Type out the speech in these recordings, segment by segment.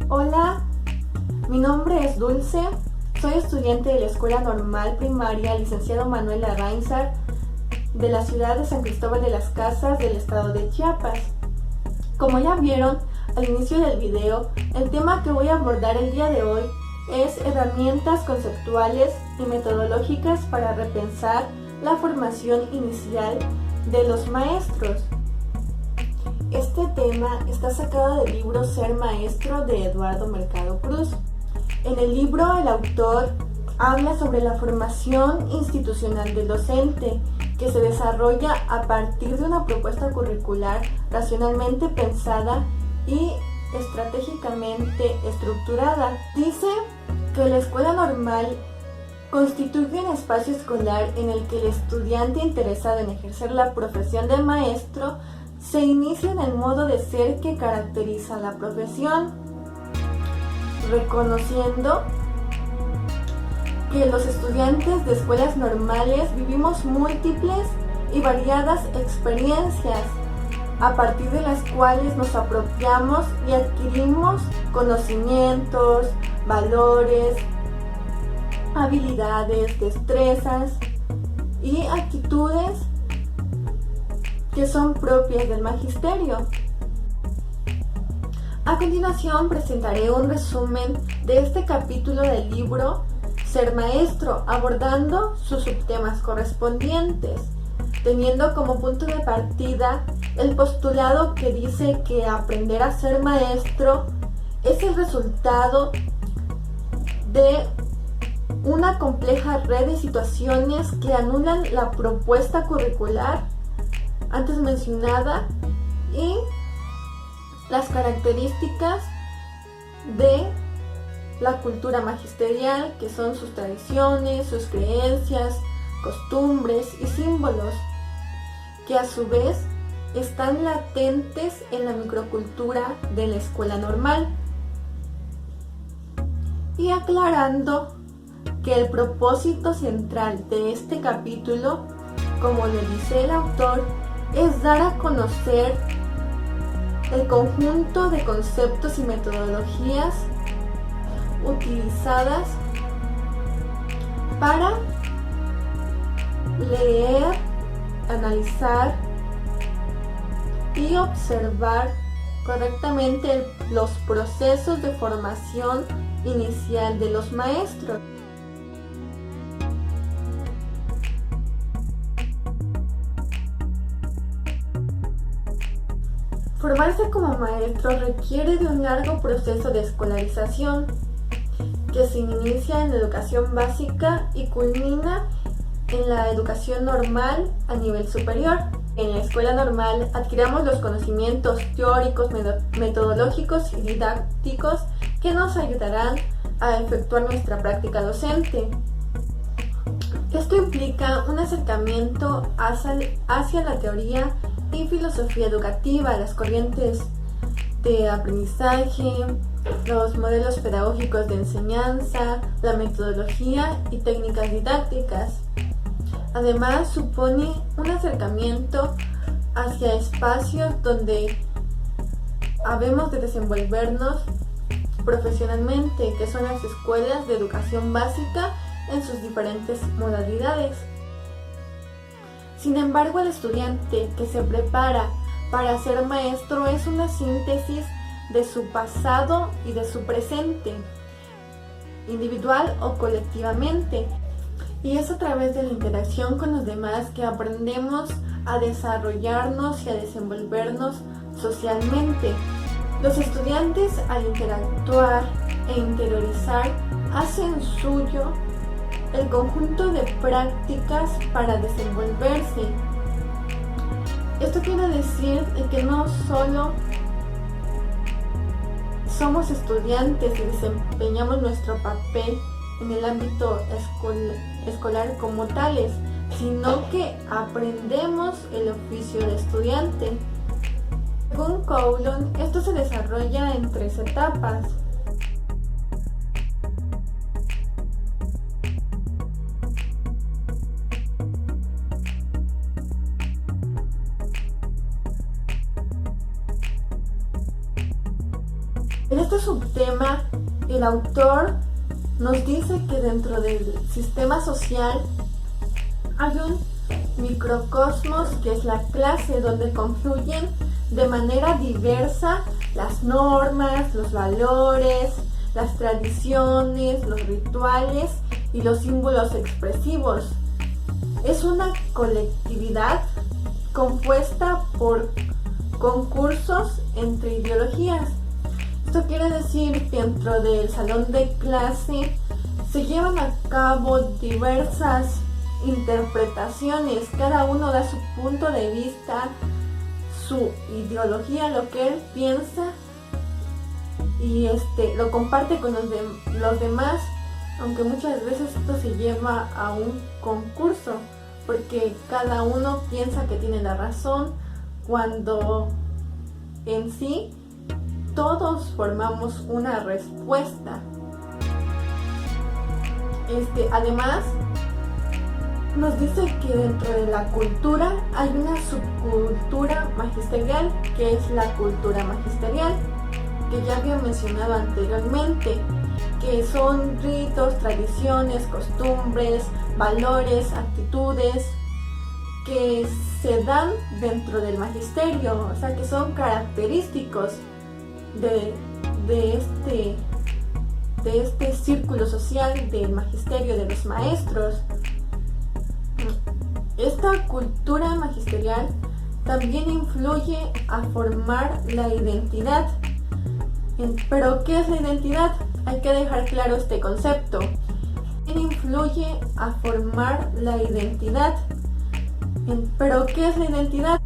Hola, mi nombre es Dulce, soy estudiante de la Escuela Normal Primaria Licenciado Manuel Arrainzar de la ciudad de San Cristóbal de las Casas del estado de Chiapas. Como ya vieron al inicio del video, el tema que voy a abordar el día de hoy es herramientas conceptuales y metodológicas para repensar la formación inicial de los maestros. Este tema está sacado del libro Ser Maestro de Eduardo Mercado Cruz. En el libro el autor habla sobre la formación institucional del docente, que se desarrolla a partir de una propuesta curricular racionalmente pensada y estratégicamente estructurada. Dice que la escuela normal constituye un espacio escolar en el que el estudiante interesado en ejercer la profesión de maestro se inicia en el modo de ser que caracteriza la profesión, reconociendo que los estudiantes de escuelas normales vivimos múltiples y variadas experiencias, a partir de las cuales nos apropiamos y adquirimos conocimientos, valores, habilidades, destrezas y actitudes que son propias del magisterio. A continuación presentaré un resumen de este capítulo del libro Ser Maestro, abordando sus subtemas correspondientes, teniendo como punto de partida el postulado que dice que aprender a ser maestro es el resultado de una compleja red de situaciones que anulan la propuesta curricular antes mencionada y las características de la cultura magisterial, que son sus tradiciones, sus creencias, costumbres y símbolos, que a su vez están latentes en la microcultura de la escuela normal. Y aclarando que el propósito central de este capítulo, como lo dice el autor, es dar a conocer el conjunto de conceptos y metodologías utilizadas para leer, analizar y observar correctamente los procesos de formación inicial de los maestros. Formarse como maestro requiere de un largo proceso de escolarización que se inicia en la educación básica y culmina en la educación normal a nivel superior. En la escuela normal adquirimos los conocimientos teóricos, metodológicos y didácticos que nos ayudarán a efectuar nuestra práctica docente. Esto implica un acercamiento hacia la teoría y filosofía educativa, las corrientes de aprendizaje, los modelos pedagógicos de enseñanza, la metodología y técnicas didácticas. Además, supone un acercamiento hacia espacios donde habemos de desenvolvernos profesionalmente, que son las escuelas de educación básica en sus diferentes modalidades. Sin embargo, el estudiante que se prepara para ser maestro es una síntesis de su pasado y de su presente, individual o colectivamente, y es a través de la interacción con los demás que aprendemos a desarrollarnos y a desenvolvernos socialmente. Los estudiantes, al interactuar e interiorizar, hacen suyo el conjunto de prácticas para desenvolverse. Esto quiere decir que no solo somos estudiantes y desempeñamos nuestro papel en el ámbito escolar como tales, sino que aprendemos el oficio de estudiante. Según Coulon, esto se desarrolla en 3 etapas. En este subtema, el autor nos dice que dentro del sistema social hay un microcosmos que es la clase, donde confluyen de manera diversa las normas, los valores, las tradiciones, los rituales y los símbolos expresivos. Es una colectividad compuesta por concursos entre ideologías. Esto quiere decir que dentro del salón de clase se llevan a cabo diversas interpretaciones, cada uno da su punto de vista, su ideología, lo que él piensa, y lo comparte con los demás, aunque muchas veces esto se lleva a un concurso, porque cada uno piensa que tiene la razón, cuando en sí todos formamos una respuesta. Además, nos dice que dentro de la cultura hay una subcultura magisterial, que es la cultura magisterial, que ya había mencionado anteriormente, que son ritos, tradiciones, costumbres, valores, actitudes que se dan dentro del magisterio, o sea, que son característicos de este círculo social del magisterio, de los maestros. Esta cultura magisterial también influye a formar la identidad. ¿Pero qué es la identidad? Hay que dejar claro este concepto. Influye a formar la identidad. ¿Pero qué es la identidad?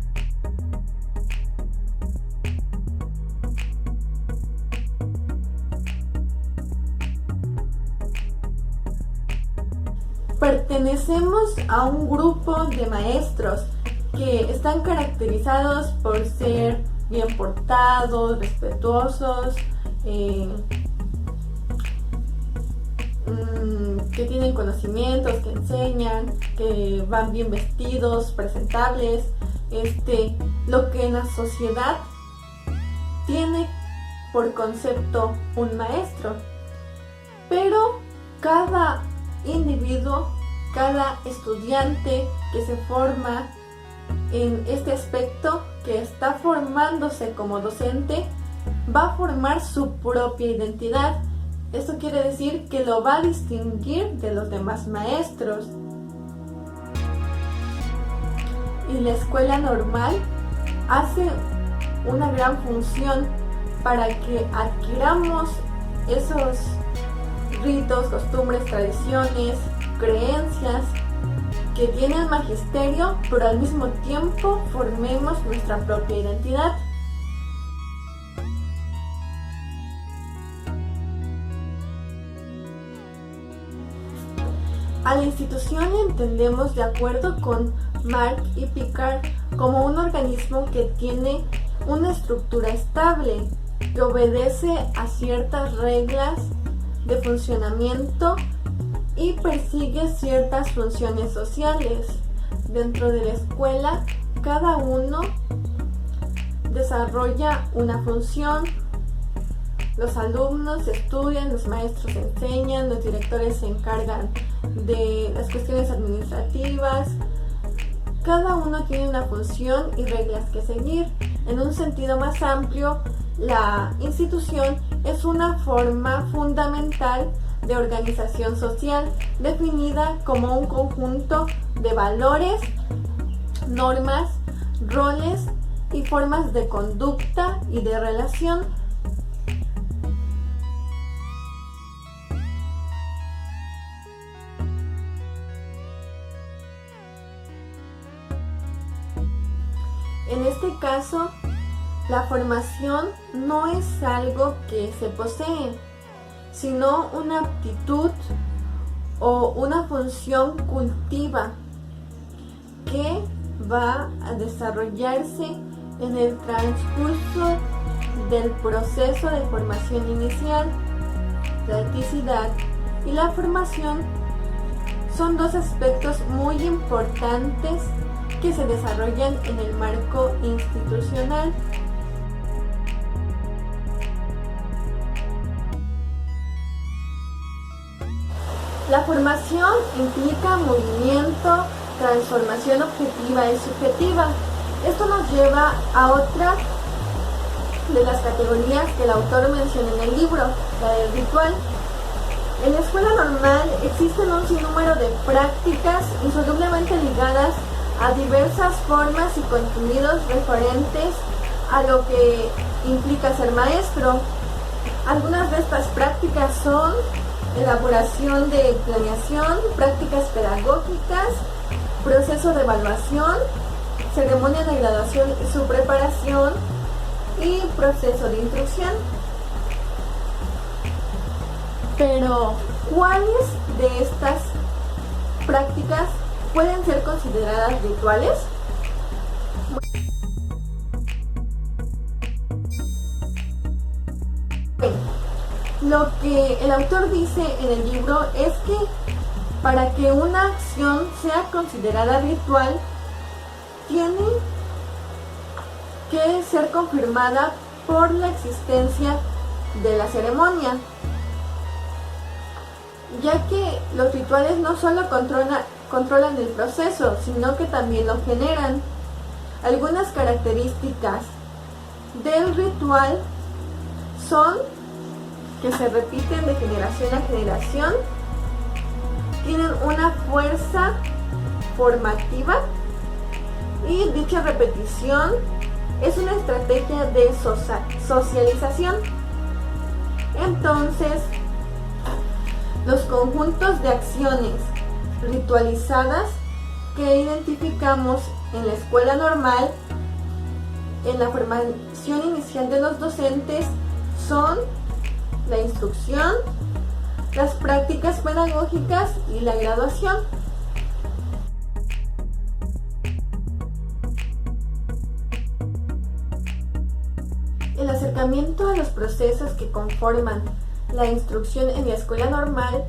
Pertenecemos a un grupo de maestros que están caracterizados por ser bien portados, respetuosos, que tienen conocimientos, que enseñan, que van bien vestidos, presentables, lo que en la sociedad tiene por concepto un maestro. Pero cada individuo, cada estudiante que se forma en este aspecto, que está formándose como docente, va a formar su propia identidad. Esto quiere decir que lo va a distinguir de los demás maestros. Y la escuela normal hace una gran función para que adquiramos esos ritos, costumbres, tradiciones, creencias que tiene el magisterio, pero al mismo tiempo formemos nuestra propia identidad. A la institución la entendemos, de acuerdo con Mark y Picard, como un organismo que tiene una estructura estable, que obedece a ciertas reglas de funcionamiento y persigue ciertas funciones sociales. Dentro de la escuela, cada uno desarrolla una función. Los alumnos estudian, los maestros enseñan, los directores se encargan de las cuestiones administrativas. Cada uno tiene una función y reglas que seguir. En un sentido más amplio, la institución es una forma fundamental de organización social, definida como un conjunto de valores, normas, roles y formas de conducta y de relación. En este caso, la formación no es algo que se posee, sino una aptitud o una función cultiva que va a desarrollarse en el transcurso del proceso de formación inicial. La eticidad y la formación son dos aspectos muy importantes que se desarrollan en el marco institucional. La formación implica movimiento, transformación objetiva y subjetiva. Esto nos lleva a otra de las categorías que el autor menciona en el libro, la del ritual. En la escuela normal existen un sinnúmero de prácticas insolublemente ligadas a diversas formas y contenidos referentes a lo que implica ser maestro. Algunas de estas prácticas son elaboración de planeación, prácticas pedagógicas, proceso de evaluación, ceremonia de graduación y su preparación y proceso de instrucción. Pero, ¿cuáles de estas prácticas pueden ser consideradas rituales? Bueno, lo que el autor dice en el libro es que para que una acción sea considerada ritual, tiene que ser confirmada por la existencia de la ceremonia, ya que los rituales no solo controlan el proceso, sino que también lo generan. Algunas características del ritual son que se repiten de generación a generación, tienen una fuerza formativa y dicha repetición es una estrategia de socialización. Entonces, los conjuntos de acciones ritualizadas que identificamos en la escuela normal, en la formación inicial de los docentes, son la instrucción, las prácticas pedagógicas y la graduación. El acercamiento a los procesos que conforman la instrucción en la escuela normal,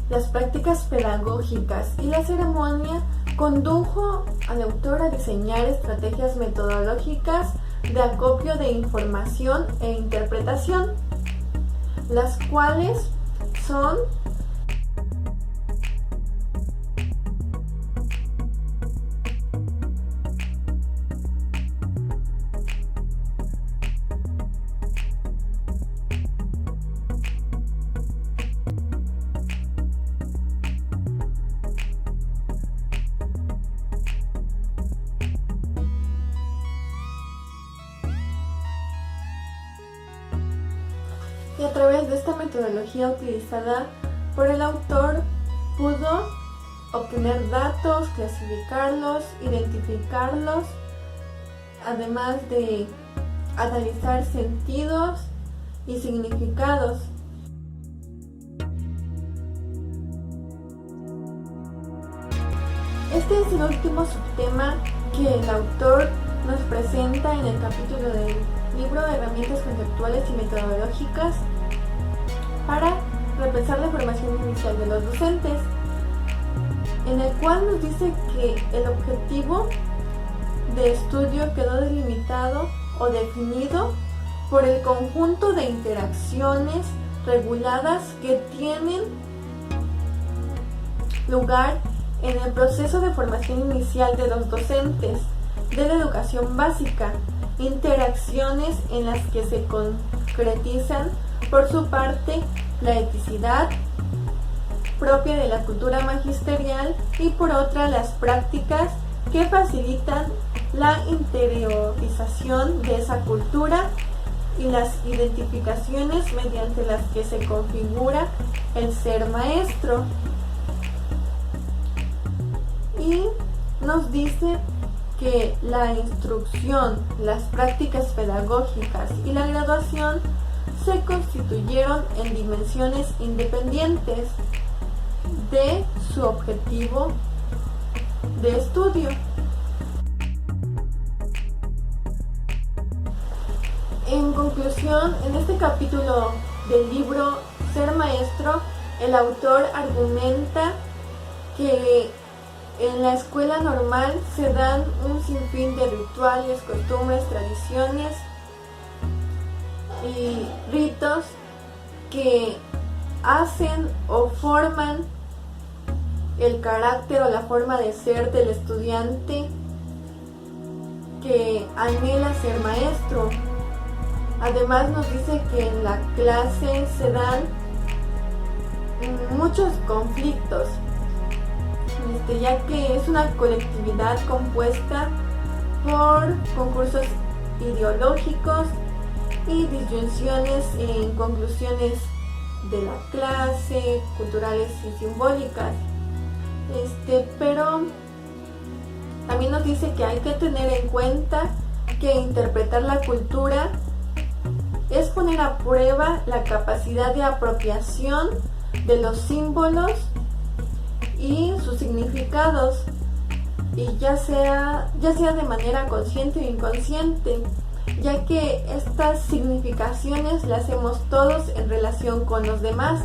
las prácticas pedagógicas y la ceremonia condujo al autor a diseñar estrategias metodológicas de acopio de información e interpretación, las cuales son y a través de esta metodología utilizada por el autor pudo obtener datos, clasificarlos, identificarlos, además de analizar sentidos y significados. Este es el último subtema que el autor nos presenta en el capítulo del libro de herramientas conceptuales y metodológicas para repensar la formación inicial de los docentes, en el cual nos dice que el objetivo de estudio quedó delimitado o definido por el conjunto de interacciones reguladas que tienen lugar en el proceso de formación inicial de los docentes de la educación básica, interacciones en las que se concretizan, por su parte, la eticidad propia de la cultura magisterial y por otra las prácticas que facilitan la interiorización de esa cultura y las identificaciones mediante las que se configura el ser maestro. Y nos dice que la instrucción, las prácticas pedagógicas y la graduación se constituyeron en dimensiones independientes de su objetivo de estudio. En conclusión, en este capítulo del libro Ser Maestro, el autor argumenta que en la escuela normal se dan un sinfín de rituales, costumbres, tradiciones y ritos que hacen o forman el carácter o la forma de ser del estudiante que anhela ser maestro. Además nos dice que en la clase se dan muchos conflictos, ya que es una colectividad compuesta por concursos ideológicos y disyunciones en conclusiones de la clase, culturales y simbólicas. Pero también nos dice que hay que tener en cuenta que interpretar la cultura es poner a prueba la capacidad de apropiación de los símbolos y sus significados, y ya sea de manera consciente o inconsciente, ya que estas significaciones las hacemos todos en relación con los demás.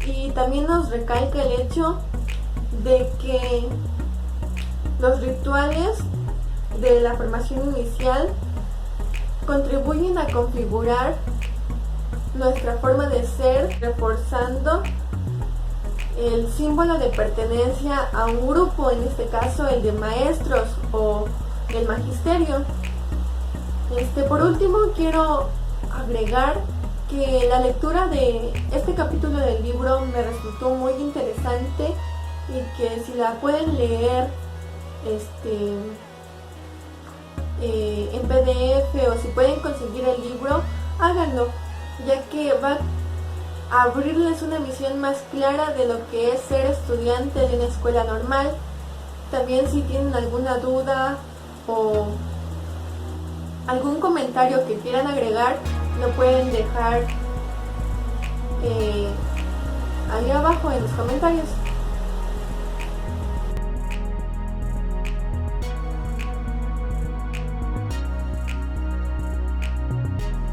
Y también nos recalca el hecho de que los rituales de la formación inicial contribuyen a configurar nuestra forma de ser, reforzando el símbolo de pertenencia a un grupo, en este caso el de maestros o el magisterio. Por último, quiero agregar que la lectura de este capítulo del libro me resultó muy interesante y que si la pueden leer en PDF o si pueden conseguir el libro, háganlo, ya que va a abrirles una visión más clara de lo que es ser estudiante de una escuela normal. También si tienen alguna duda o algún comentario que quieran agregar, lo pueden dejar ahí abajo en los comentarios.